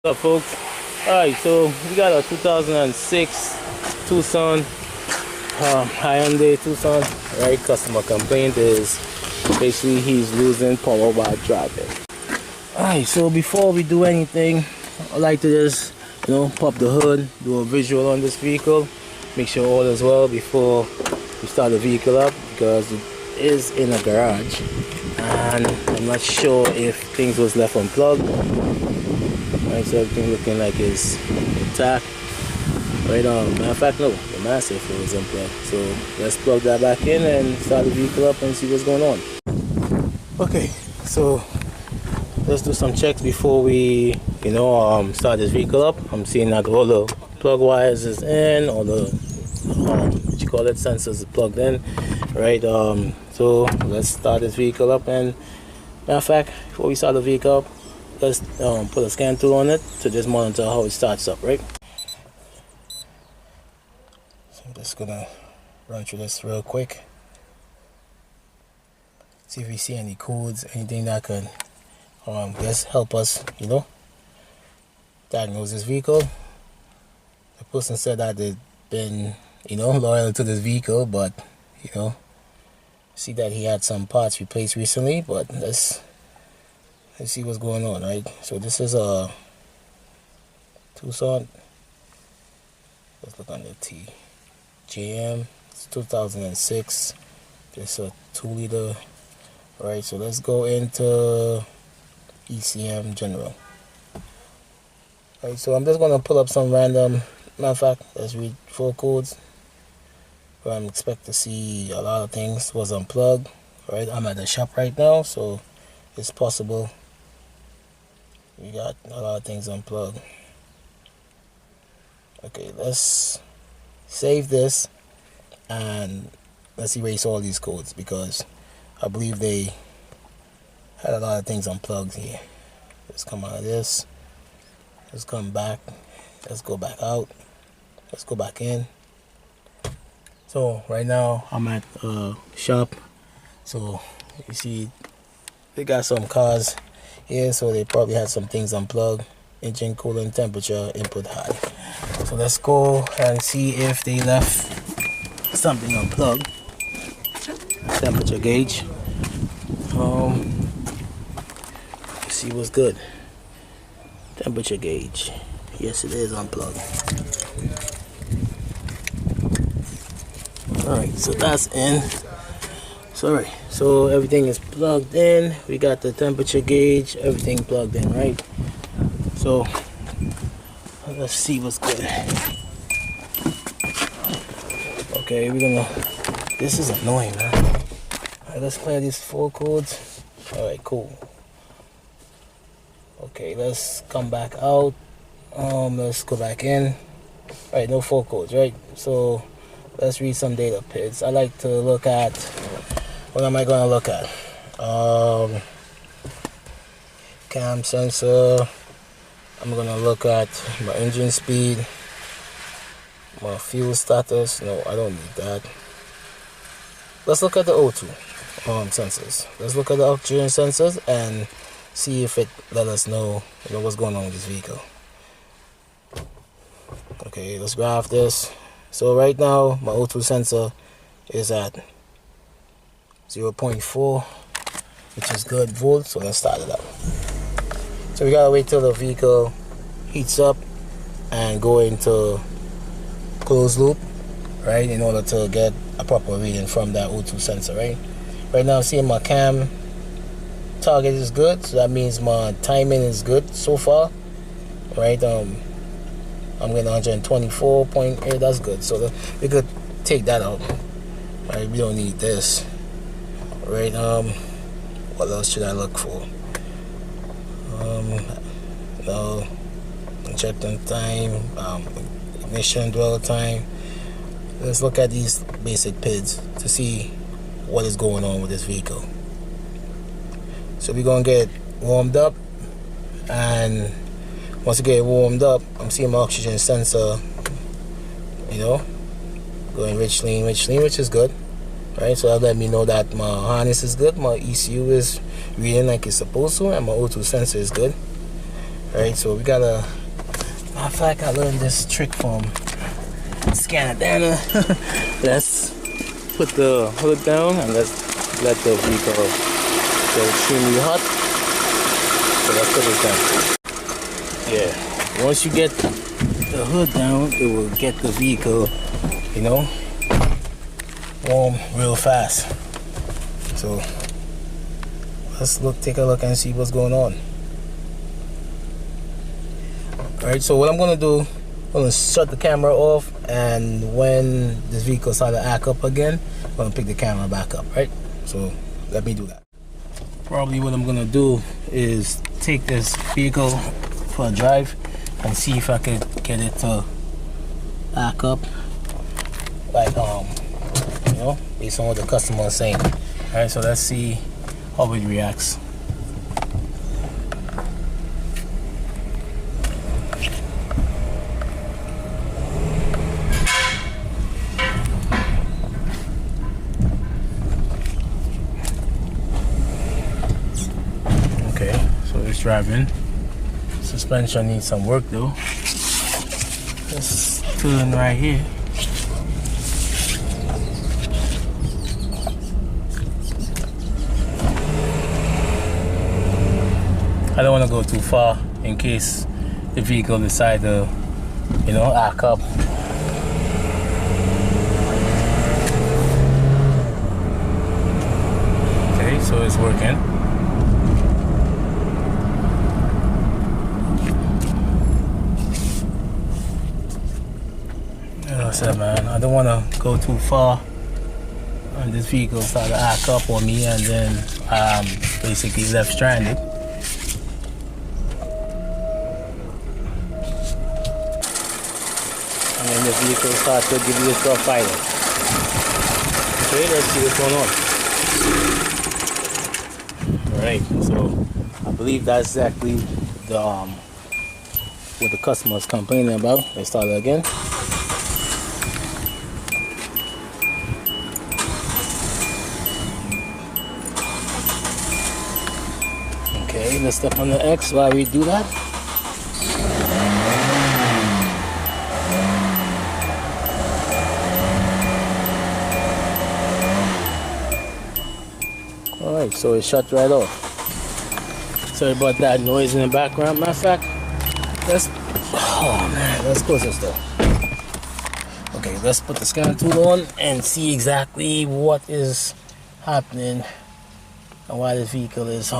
What's up, folks? Alright, so we got a 2006 Tucson, Hyundai Tucson. Right, customer complaint is basically he's losing power while driving. Alright, so before we do anything, I like to just pop the hood, do a visual on this vehicle, make sure all is well before we start the vehicle up, because it is in a garage and I'm not sure if things was left unplugged. Right, so everything looking like it's intact. Right, matter of fact, no, the massive was unplugged. So let's plug that back in and start the vehicle up and see what's going on. Okay, so let's do some checks before we start this vehicle up. I'm seeing that all the plug wires is in, all the sensors are plugged in. Right, so let's start this vehicle up, and matter of fact, before we start the vehicle up, let's put a scan tool on it to just monitor how it starts up, right? So I'm just gonna run through this real quick, see if we see any codes, anything that could just help us, diagnose this vehicle. The person said that they've been, loyal to this vehicle, but see that he had some parts replaced recently, but let's see what's going on, right? So this is a Tucson. Let's look on the TJM. It's 2006. Just a 2-liter. Right, so let's go into ECM General. Right, so I'm just gonna pull up some random. Matter of fact, let's read 4 codes. I expect to see a lot of things was unplugged. Right, I'm at the shop right now, so it's possible we got a lot of things unplugged. Okay, let's save this and let's erase all these codes, because I believe they had a lot of things unplugged here. Let's come out of this. Let's come back. Let's go back out. Let's go back in. So right now I'm at shop. So you see they got some cars here, so they probably had some things unplugged. Engine coolant temperature input high. So let's go and see if they left something unplugged. Temperature gauge. See what's good. Temperature gauge. Yes, it is unplugged. Alright, so that's in. Sorry, so everything is plugged in. We got the temperature gauge, everything plugged in, right? So let's see what's good. Okay, we're gonna. This is annoying, man. Alright, let's clear these 4 codes. Alright, cool. Okay, let's come back out. Let's go back in. Alright, no 4 codes, right? So let's read some data PIDs. I like to look at. What am I going to look at? Cam sensor. I'm going to look at my engine speed, my fuel status. No, I don't need that. Let's look at the O2 sensors. Let's look at the oxygen sensors and see if it let us know, what's going on with this vehicle. Okay, let's graph this. So right now my O2 sensor is at 0.4, which is good volts. So let's start it up. So we gotta wait till the vehicle heats up and go into closed loop, right, in order to get a proper reading from that O2 sensor, right? Right now I'm seeing my cam target is good, so that means my timing is good so far, right? I'm getting 124.8. That's good. So we could take that out, right? We don't need this. Right, what else should I look for? No, injecting time, ignition dwell time. Let's look at these basic PIDs to see what is going on with this vehicle. So we're gonna get warmed up, and once we get warmed up, I'm seeing my oxygen sensor, going rich lean, which is good. Right, so that let me know that my harness is good, my ECU is reading like it's supposed to, and my O2 sensor is good. Right, so we gotta, matter of fact, I learned this trick from Scanadana. Let's put the hood down and let's let the vehicle get extremely hot. So let's put it down. Yeah, once you get the hood down, it will get the vehicle, you know, warm real fast. So let's take a look and see what's going on. Alright, so what I'm gonna do, I'm gonna shut the camera off, and when this vehicle starts to act up again, I'm gonna pick the camera back up, right? So let me do that. Probably what I'm gonna do is take this vehicle for a drive and see if I could get it to act up, like you know, based on what the customer is saying. Alright, so let's see how it reacts. Okay, so it's driving. Suspension needs some work though. Let's turn right here. I don't want to go too far in case the vehicle decides to, you know, act up. Okay, so it's working. Like I said, man, I don't want to go too far and this vehicle start to act up on me and then basically left stranded. And then the vehicle starts to give you a rough idle. Okay, let's see what's going on. Alright, so I believe that's exactly the what the customer is complaining about. Let's start it again. Okay, let's step on the X while we do that. Alright, so it shut right off. Sorry about that noise in the background. Matter of fact, let's close this door. Okay, let's put the scan tool on and see exactly what is happening and why this vehicle is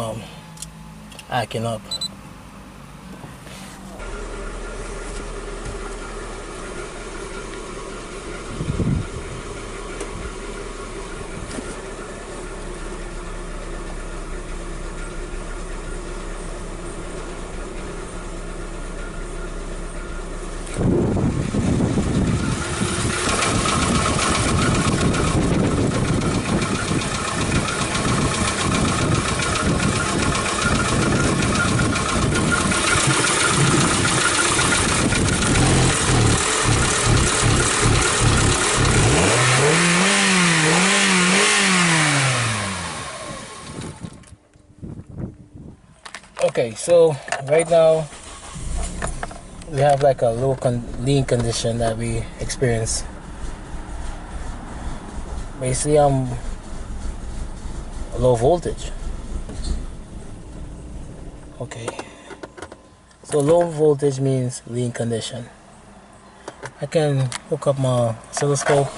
acting up. Okay, so right now we have like a low lean condition that we experience. Basically, low voltage. Okay, so low voltage means lean condition. I can hook up my oscilloscope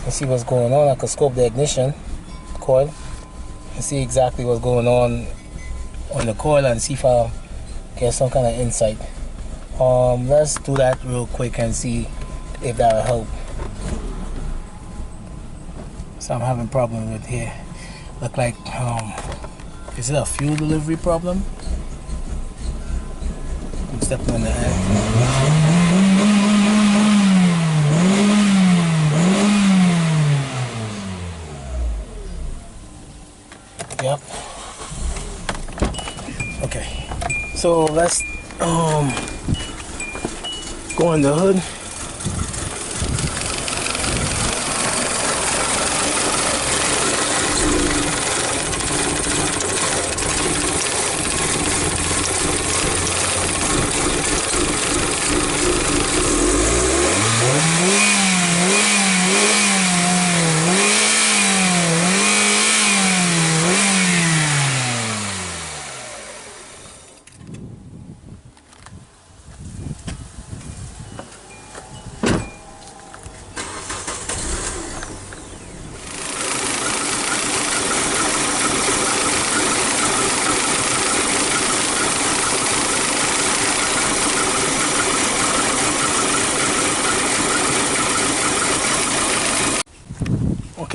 and see what's going on. I can scope the ignition coil and see exactly what's going on the coil and see if I get some kind of insight. Let's do that real quick and see if that will help. So I'm having problem with here. Look like is it a fuel delivery problem? I'm stepping on the head. Yep. Okay, so let's go on the hood.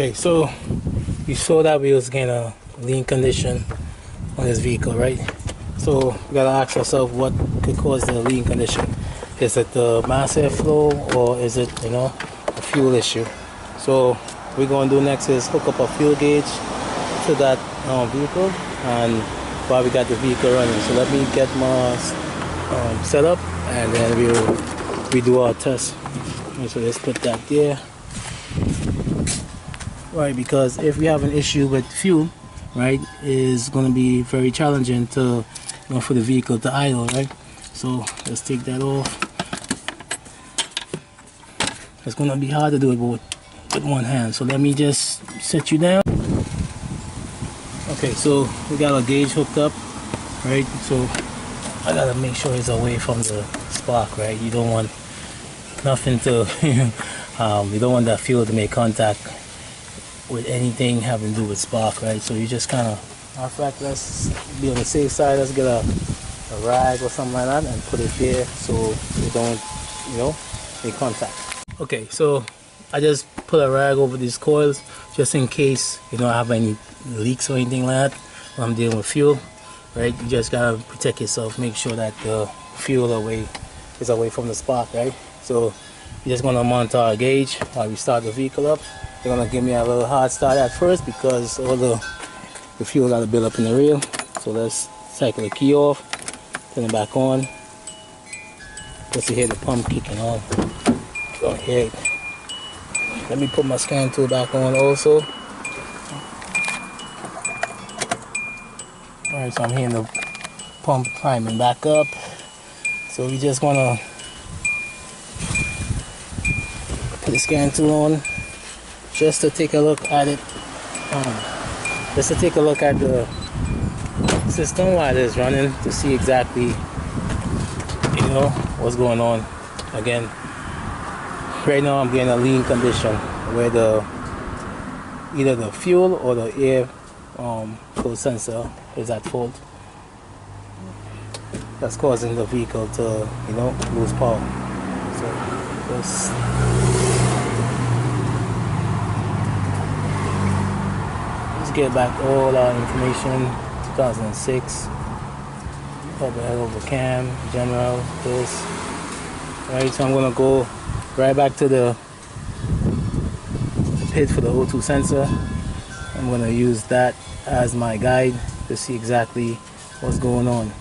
Okay, so you saw that we was getting a lean condition on this vehicle, right? So we gotta ask ourselves what could cause the lean condition. Is it the mass airflow, or is it, you know, a fuel issue? So what we're gonna do next is hook up a fuel gauge to that vehicle, and while we got the vehicle running. So let me get my set up, and then we'll redo our test. Okay, so let's put that there. Right, because if we have an issue with fuel, right, it's going to be very challenging to, you know, for the vehicle to idle, right? So let's take that off. It's going to be hard to do it with one hand, so let me just set you down. Okay, so we got our gauge hooked up, right? So I gotta make sure it's away from the spark, right? You don't want nothing to you don't want that fuel to make contact with anything having to do with spark, right? So you just kind of, matter of fact, let's be on the safe side. Let's get a rag or something like that and put it there so we don't, you know, make contact. Okay, so I just put a rag over these coils just in case, you know, I have any leaks or anything like that when I'm dealing with fuel, right? You just gotta protect yourself, make sure that the fuel is away from the spark, right? So you're just gonna monitor our gauge while we start the vehicle up. They're gonna give me a little hard start at first because all the fuel got to build up in the reel. So let's cycle the key off, turn it back on. Just to hear the pump kicking on. Go ahead. Let me put my scan tool back on also. Alright, so I'm hearing the pump climbing back up. So we just wanna put the scan tool on just to take a look at it. Just to take a look at the system while it's running to see exactly, you know, what's going on. Again, right now I'm getting a lean condition where either the fuel or the air flow sensor is at fault. That's causing the vehicle to, you know, lose power. So let's get back all our information. 2006, double head over cam, general, this. Alright, so I'm gonna go right back to the pit for the O2 sensor. I'm gonna use that as my guide to see exactly what's going on.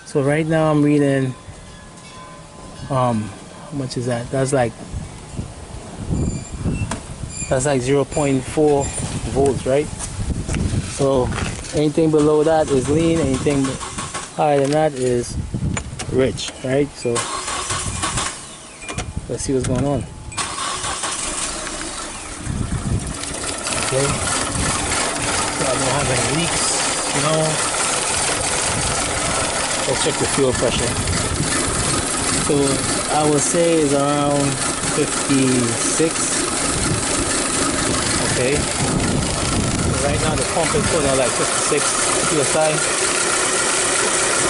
So right now I'm reading how much is that? That's like 0.4 volts, right? So anything below that is lean, anything higher than that is rich, right? So let's see what's going on. Okay, so I don't have any leaks, you know. Let's check the fuel pressure. So I would say is around 56. Okay. Right now the pump is putting out like 56 psi,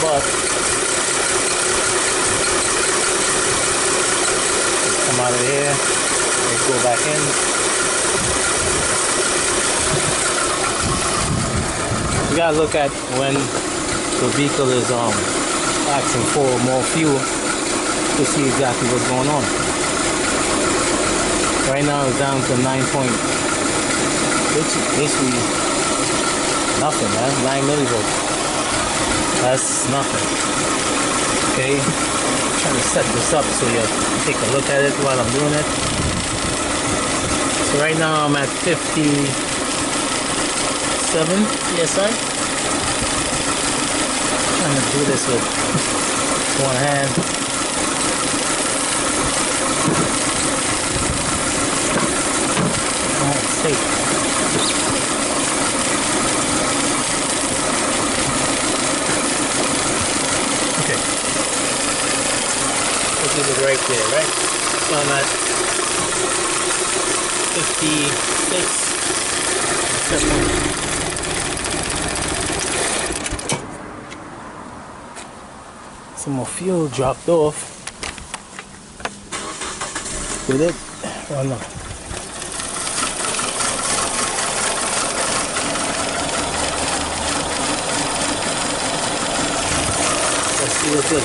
but let's come out of here, let's go back in. We gotta look at when the vehicle is asking for more fuel to see exactly what's going on. Right now it's down to 9. Basically nothing, man. 9 millivolts. That's nothing. Okay, I'm trying to set this up so you take a look at it while I'm doing it. So right now I'm at 57 psi. I'm trying to do this with one hand. Oh, it's safe. Okay, let's leave it right there, right? So I'm at 56. Some more fuel dropped off with it. Oh no. see what's this.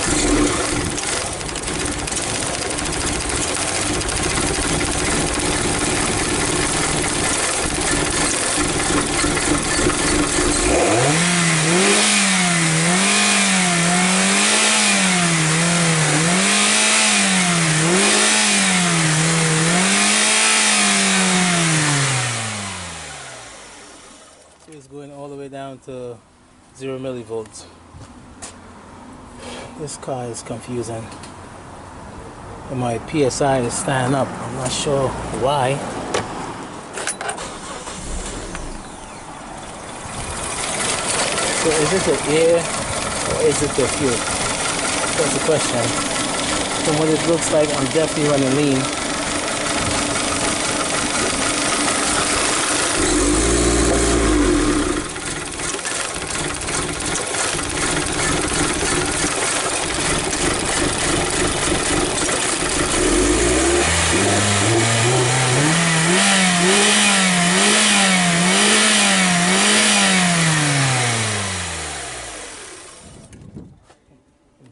It's going all the way down to 0 millivolts. This car is confusing. And my PSI is standing up. I'm not sure why. So is it the air or is it the fuel? That's the question. From what it looks like, I'm definitely running lean.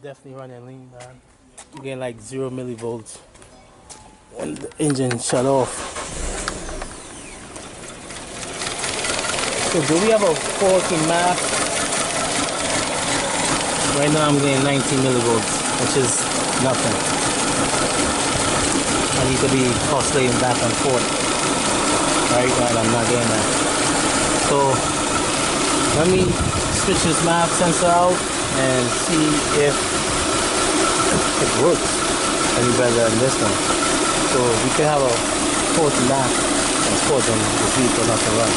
Definitely running lean, man. I'm getting like 0 millivolts when the engine shut off. So do we have a faulty map? Right now I'm getting 19 millivolts, which is nothing. I need to be oscillating back and forth. Right now I'm not getting that. So let me switch this map sensor out and see if it works any better than this one. So we can have a faulty map that's causing the vehicle not to run.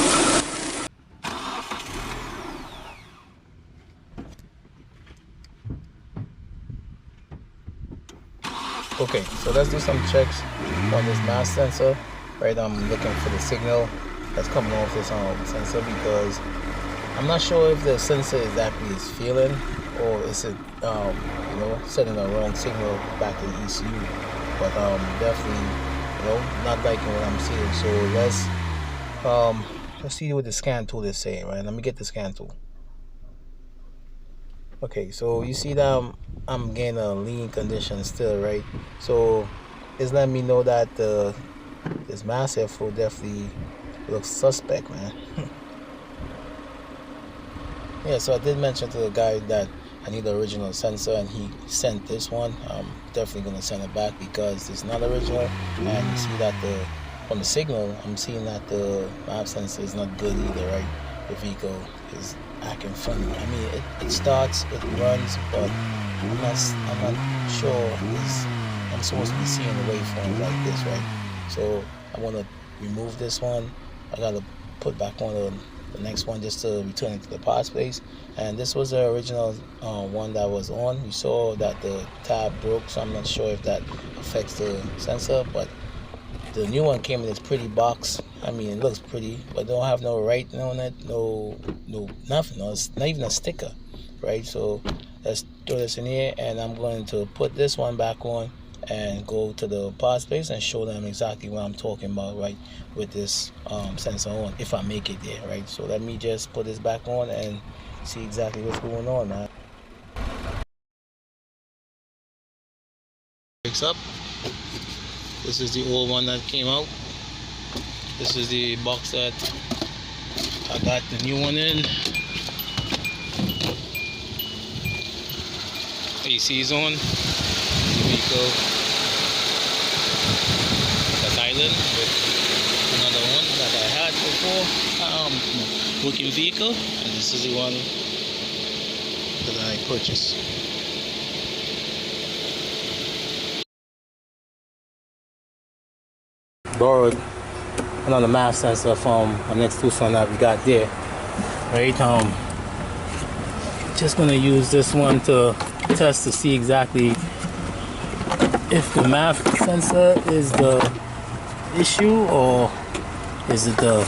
Okay, so let's do some checks on this mass sensor. Right, I'm looking for the signal that's coming off this sensor because I'm not sure if the sensor exactly is failing or is it you know, sending a wrong signal back to the ECU. But definitely, you know, not liking what I'm seeing. So let's see what the scan tool is saying. Right, let me get the scan tool. Okay, so you see that I'm getting a lean condition still, right? So it's letting me know that this mass airflow definitely looks suspect, man. Yeah, so I did mention to the guy that I need the original sensor, and he sent this one. I'm definitely going to send it back because it's not original. And you see that from the signal, I'm seeing that the map sensor is not good either, right? The vehicle is acting funny. I mean, it starts, it runs, but I'm not sure I'm supposed to be seeing the waveforms like this, right? So I want to remove this one. I got to put back on the next one just to return it to the power space. And this was the original one that was on. You saw that the tab broke, so I'm not sure if that affects the sensor, but the new one came in this pretty box. I mean, it looks pretty, but don't have no writing on it, no nothing. No, it's not even a sticker, right? So let's throw this in here, and I'm going to put this one back on and go to the power space and show them exactly what I'm talking about, right, with this sensor on, if I make it there, right? So let me just put this back on and see exactly what's going on, man. Picks up. This is the old one that came out. This is the box that I got the new one in. AC is on. Vehicle that's island with another one that I had before, working vehicle, and this is the one that I purchased. Borrowed another map sensor from our next Tucson that we got there, right? Just gonna use this one to test to see exactly if the map sensor is the issue or is it the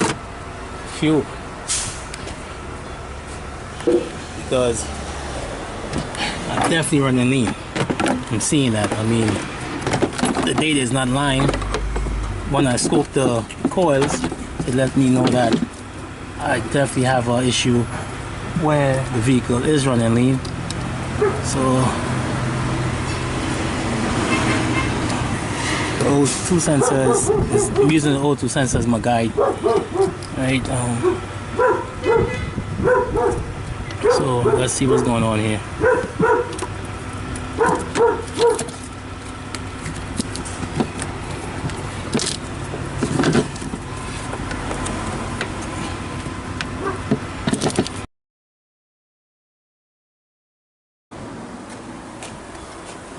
fuel, because I'm definitely running lean. I'm seeing that. I mean, the data is not lying. When I scope the coils, it let me know that I definitely have an issue where the vehicle is running lean. So the O2 sensors. I'm using the O2 sensor as my guide, right? So let's see what's going on here.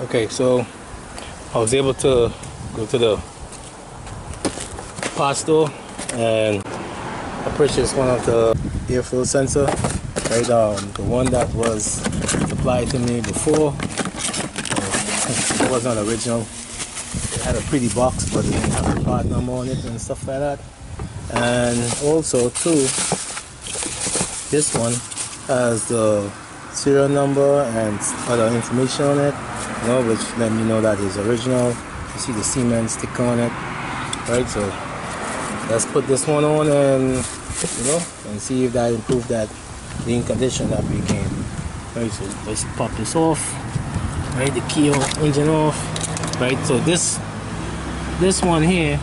Okay, so I was able to go to the parts store and I purchased one of the airflow sensor, right? The one that was supplied to me before. It wasn't original. It had a pretty box, but it didn't have the part number on it and stuff like that. And also too, this one has the serial number and other information on it, you know, which let me know that it's original. You see the Siemens sticker on it, right? So let's put this one on and, you know, and see if that improved that being condition that we gained. Right, so let's pop this off, right? The key on, engine off, right? So this one here,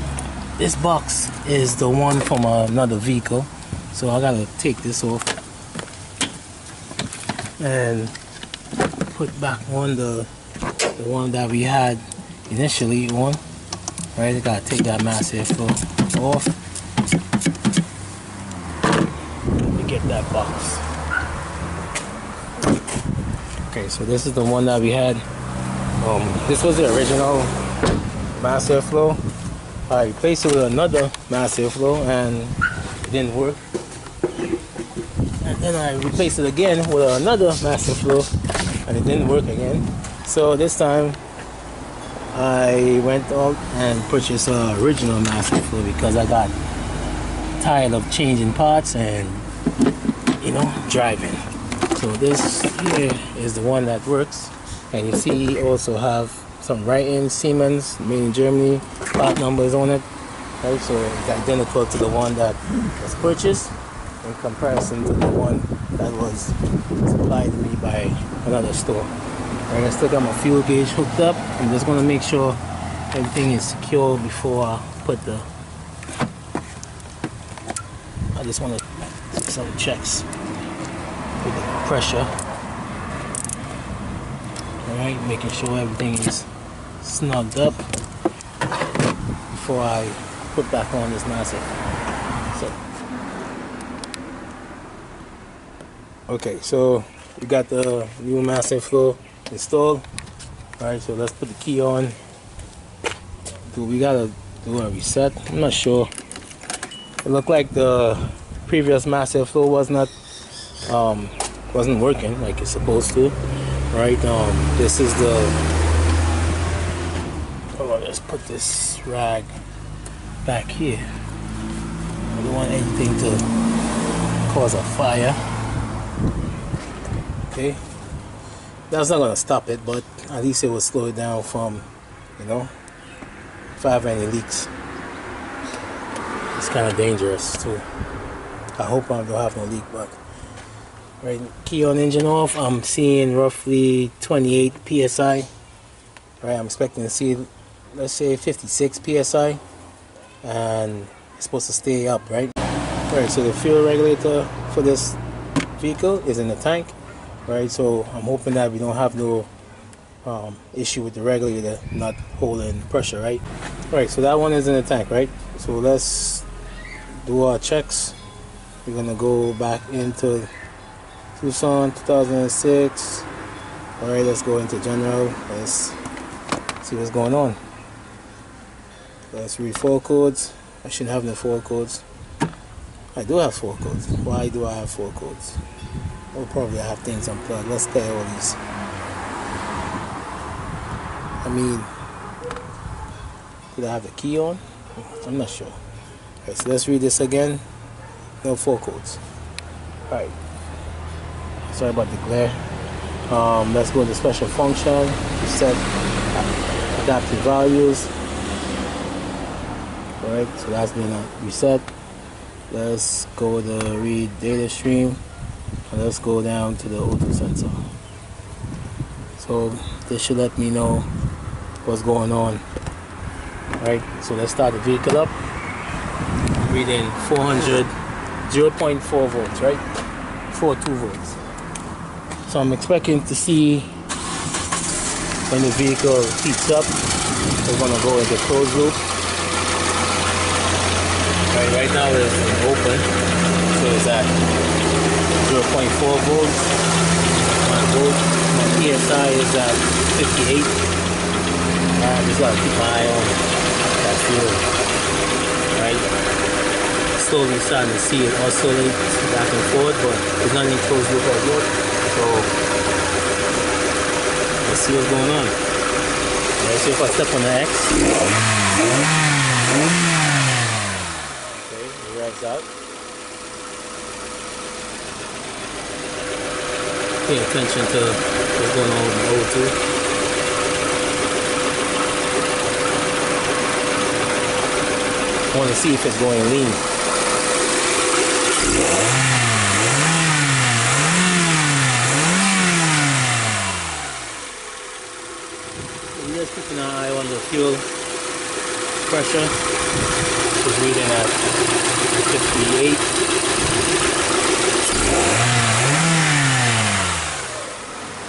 this box is the one from another vehicle, so I gotta take this off and put back on the one that we had initially on, right? I gotta take that mass airflow off. Let me get that box. Okay, so this is the one that we had. This was the original mass airflow. I replaced it with another mass airflow and it didn't work. And then I replaced it again with another mass airflow and it didn't work again. So this time I went out and purchased an original mass airflow because I got tired of changing parts and, you know, driving. So this here is the one that works, and you see also have some writing, Siemens, made in Germany, part numbers on it, right? So it's identical to the one that was purchased in comparison to the one that was supplied to me by another store. Right, I still got my fuel gauge hooked up. I'm just going to make sure everything is secure before I put the... I just want to do some checks with the pressure. Alright, making sure everything is snugged up before I put back on this nozzle. Okay, so we got the new mass airflow installed. Alright, so let's put the key on. We gotta do a reset. I'm not sure. It looked like the previous mass airflow wasn't working like it's supposed to. Right, this is the... Hold on, let's put this rag back here. I don't want anything to cause a fire. Okay, that's not gonna stop it, but at least it will slow it down from, you know, if I have any leaks. It's kind of dangerous too. I hope I don't have no leak, but right, key on, engine off. I'm seeing roughly 28 psi. Right, I'm expecting to see, let's say 56 psi, and it's supposed to stay up, right? Right, so the fuel regulator for this vehicle is in the tank. Right, so I'm hoping that we don't have no issue with the regulator not holding pressure, right? Right, so that one is in the tank, right? So let's do our checks. We're gonna go back into Tucson 2006. Alright, let's go into general. Let's see what's going on. Let's read 4 codes. I shouldn't have no 4 codes. I do have 4 codes. Why do I have 4 codes? Well, probably I have things unplugged. Let's clear all these. I mean, did I have the key on? I'm not sure. Okay, so let's read this again. No 4 codes. Alright. Sorry about the glare. Let's go to special function. Set adaptive values. Alright, so that's been reset. Let's go to read data stream. And let's go down to the O2 sensor. So this should let me know what's going on Right, so let's start the vehicle up. Reading 400, 0.4 volts, right? 42 volts. So I'm expecting to see when the vehicle heats up, we're gonna go into closed loop. Right now it's open, so it's at 0.4 volts. My PSI is at 58. I just gotta keep my eye on that fuel. Right? Slowly starting to see it oscillate back and forth, but it's not in closed loop as yet. So let's see what's going on. Alright, so if I step on the X, okay, it revs out. Pay attention to what's going on with the O2. I want to see if it's going lean. We're just keeping an eye on the fuel pressure. It's reading at 58.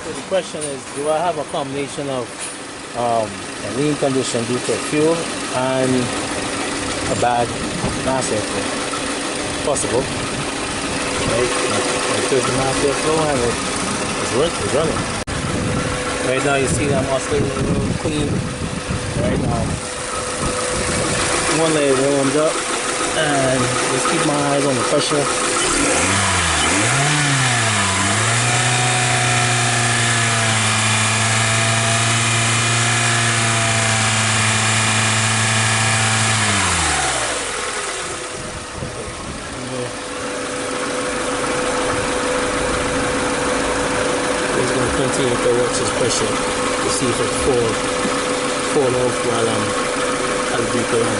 So the question is, do I have a combination of a lean condition due to fuel and a bad mass airflow? Possible, right? Because the mass airflow and it's running. Right now you see that I'm oscillating a little clean. Right now, one leg warmed up, and just keep my eyes on the pressure. Continue to watch this pressure to see if it fall off while I'm at the vehicle run.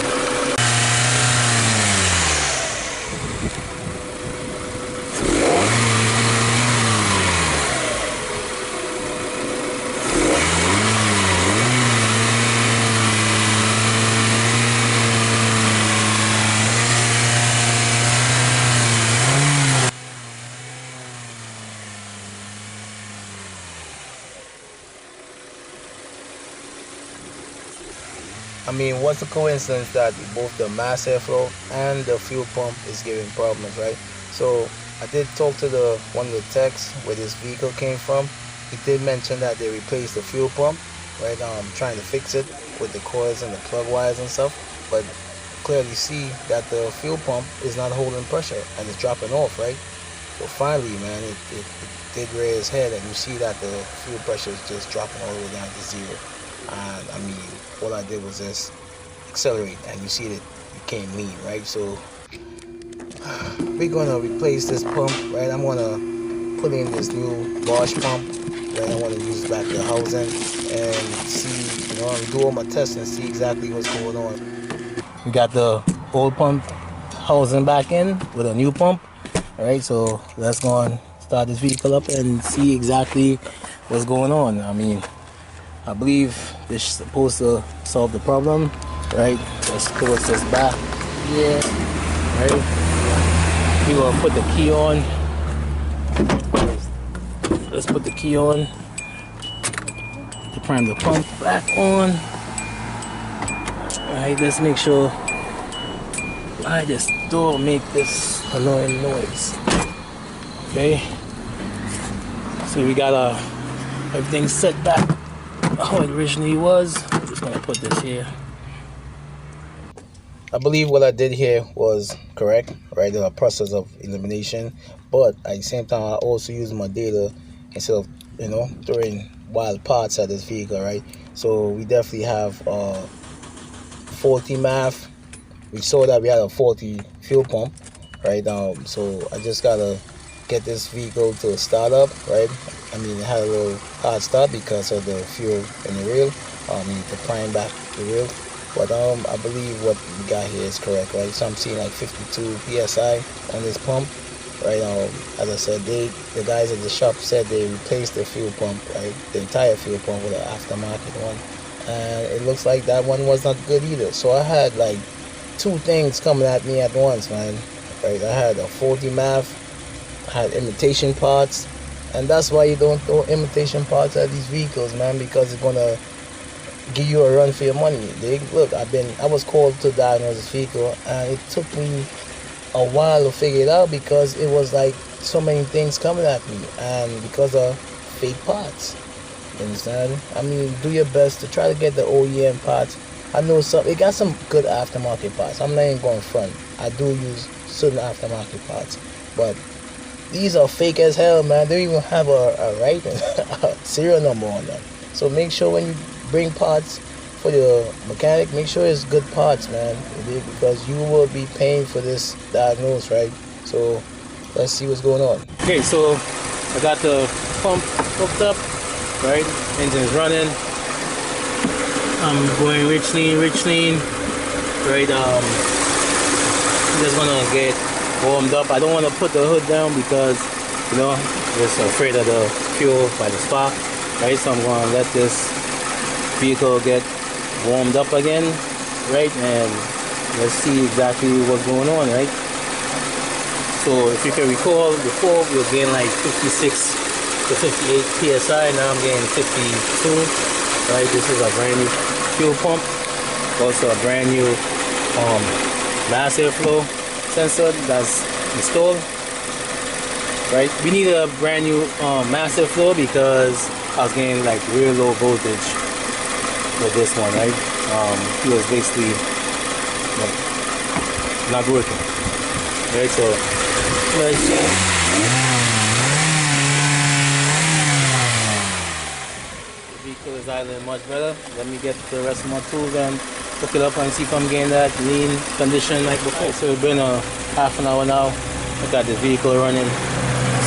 I mean, what's the coincidence that both the mass airflow and the fuel pump is giving problems, right? So I did talk to one of the techs where this vehicle came from. He did mention that they replaced the fuel pump, right? Trying to fix it with the coils and the plug wires and stuff, but clearly see that the fuel pump is not holding pressure and it's dropping off, right? So finally, man, it did rear its head, and you see that the fuel pressure is just dropping all the way down to zero. And I mean, all I did was just accelerate, and you see that it came lean, right? So we're gonna replace this pump, right? I'm gonna put in this new Bosch pump, right? I want to use back the housing and see, you know, and do all my tests and see exactly what's going on. We got the old pump housing back in with a new pump, all right? So let's go and start this vehicle up and see exactly what's going on. I mean, I believe this is supposed to solve the problem, right? Let's close this back here, right? We will put the key on. Let's put the key on to prime the pump back on. All right, let's make sure I just don't make this annoying noise. Okay, so we got everything set back how it originally was. I'm just gonna put this here. I believe what I did here was correct, right? The process of elimination, but at the same time I also use my data instead of, you know, throwing wild parts at this vehicle, right? So we definitely have faulty math. We saw that we had a faulty fuel pump, right? So I just gotta get this vehicle to start up, right? I mean, it had a little hard start because of the fuel in the reel. I need to prime back the reel. But I believe what we got here is correct, right? So I'm seeing like 52 PSI on this pump, right? As I said, the guys at the shop said they replaced the fuel pump, right? The entire fuel pump with an aftermarket one. and it looks like that one was not good either. So I had like two things coming at me at once, man. Right, I had a faulty math, I had imitation parts, and that's why you don't throw imitation parts at these vehicles, man, because it's gonna give you a run for your money. Look, I was called to diagnose this vehicle, and it took me a while to figure it out because it was like so many things coming at me, and because of fake parts. You understand? I mean, do your best to try to get the OEM parts. I know it got some good aftermarket parts. I'm not even going front. I do use certain aftermarket parts, but these are fake as hell, man. They don't even have a writing, a serial number on them. So make sure when you bring parts for your mechanic, make sure it's good parts, man, because you will be paying for this diagnosis, right? So let's see what's going on. Okay, so I got the pump hooked up, right? Engine's running. I'm going rich lean, right? Just gonna get warmed up. I don't want to put the hood down because, you know, I'm just afraid of the fuel by the spark, right? So I'm gonna let this vehicle get warmed up again, right? And let's see exactly what's going on, right? So if you can recall, before we were getting like 56 to 58 psi. Now I'm getting 52, right? This is a brand new fuel pump, also a brand new mass airflow sensor that's installed, right? We need a brand new mass airflow because I was getting like real low voltage with this one, right? It was basically not working, right? So let's see. The vehicle is idling much better. Let me get the rest of my tools and hook it up and see if I'm getting that lean condition like before. So it's been a half an hour now. I got the vehicle running.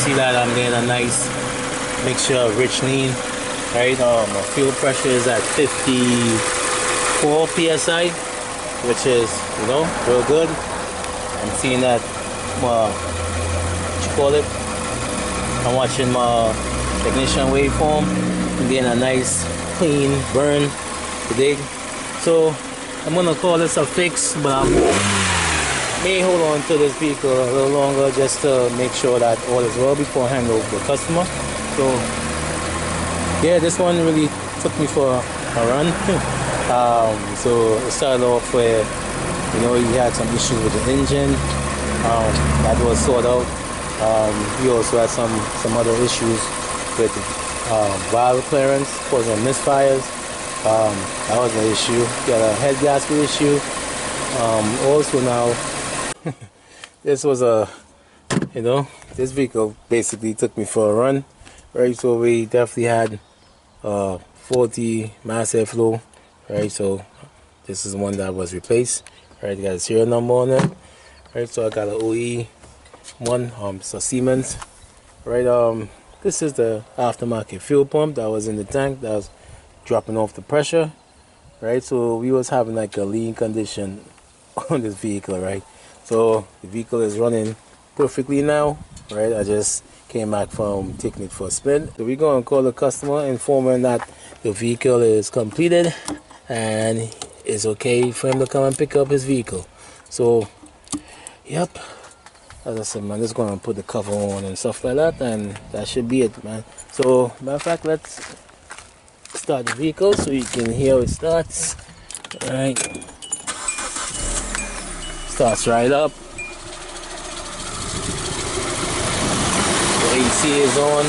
See that I'm getting a nice mixture of rich lean, right? My fuel pressure is at 54 psi, which is, you know, real good. I'm seeing that, what you call it? I'm watching my ignition waveform. I'm getting a nice clean burn today. So I'm gonna call this a fix, but I may hold on to this vehicle a little longer just to make sure that all is well before I hand over the customer. So yeah, this one really took me for a run. So it started off where, you know, he had some issues with the engine. That was sorted out. He also had some other issues with valve clearance, causing misfires. That was an issue. He had a head gasket issue. Also now, this was you know, this vehicle basically took me for a run, right? So we definitely had 40 mass airflow, right? So this is one that was replaced, right? Got a serial number on it, right? So I got an OE one, so Siemens, right? This is the aftermarket fuel pump that was in the tank that was dropping off the pressure, right? So we was having like a lean condition on this vehicle, right? So the vehicle is running perfectly now, right? I just came back from taking it for a spin. So we're going to call the customer, informing that the vehicle is completed and it's okay for him to come and pick up his vehicle. So yep, as I said, man, just going to put the cover on and stuff like that, and that should be it, man. So matter of fact, let's start the vehicle so you can hear how it starts. All right, starts right up. The AC is on.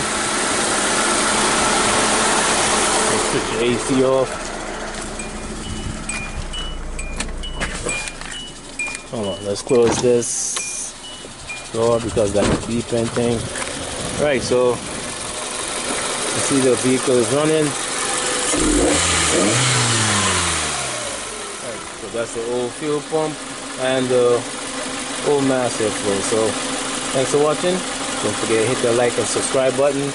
Let's switch the AC off. Hold on, let's close this door because that's a beeping thing. Right, so you see the vehicle is running. Right, so that's the old fuel pump and the old mass airflow. So thanks for watching. Don't forget to hit the like and subscribe button.